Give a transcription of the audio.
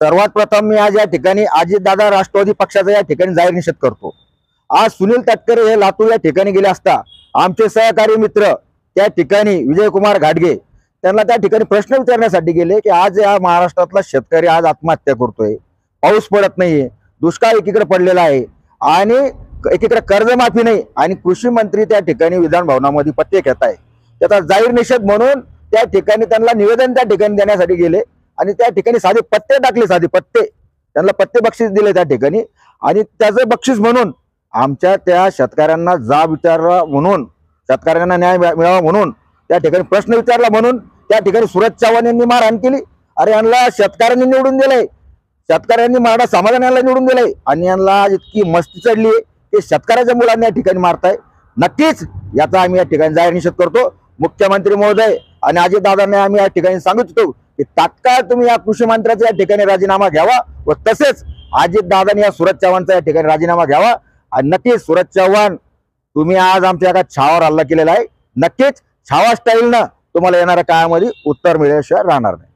सर्वात प्रथम मी आज या ठिकाणी अजितदादा राष्ट्रवादी पक्षाचा या ठिकाणी जाहीर निषेध करतो। आज सुनील तटकरे हे लातूर या ठिकाणी गेले असता आमचे सहकारी मित्र त्या ठिकाणी विजयकुमार घाटगे त्यांना त्या ठिकाणी प्रश्न विचारण्यासाठी गेले की आज या महाराष्ट्रातला शेतकरी आज आत्महत्या करतोय, पाऊस पडत नाहीये, दुष्काळ एकीकडे पडलेला आहे आणि एकीकडे कर्जमाफी नाही आणि कृषी मंत्री त्या ठिकाणी विधान भवनामध्ये पत्ते घेत आहे। त्याचा जाहीर निषेध म्हणून त्या ठिकाणी त्यांना निवेदन त्या ठिकाणी देण्यासाठी गेले आणि त्या ठिकाणी साधे पत्ते टाकले, साधे पत्ते त्यांना पत्ते बक्षीस दिले त्या ठिकाणी। आणि त्याचं बक्षीस म्हणून आमच्या त्या शेतकऱ्यांना जाब विचारला म्हणून, शेतकऱ्यांना न्याय मिळावा म्हणून त्या ठिकाणी प्रश्न विचारला म्हणून त्या ठिकाणी सूरज चव्हाण यांनी मारहाण केली। अरे यांना शेतकऱ्यांनी निवडून दिलंय, शेतकऱ्यांनी मराठा समाजाला निवडून दिलंय आणि यांना इतकी मस्ती चढली की शेतकऱ्याच्या मुलांना या ठिकाणी मारताय। नक्कीच याचा आम्ही या ठिकाणी जाहीर निषेध करतो। मुख्यमंत्री महोदय आणि अजितदादांना आम्ही या ठिकाणी सांगत होतो की तात्काळ तुम्ही या कृषी मंत्र्याचा या ठिकाणी राजीनामा घ्यावा व तसेच अजितदादांनी या सूरज चव्हाणचा या ठिकाणी राजीनामा घ्यावा। आणि नक्कीच सूरज चव्हाण तुम्ही आज आमच्या एका छावावर हल्ला केलेला आहे, नक्कीच छावा स्टाईलनं तुम्हाला येणाऱ्या काळामध्ये उत्तर मिळाल्याशिवाय राहणार नाही।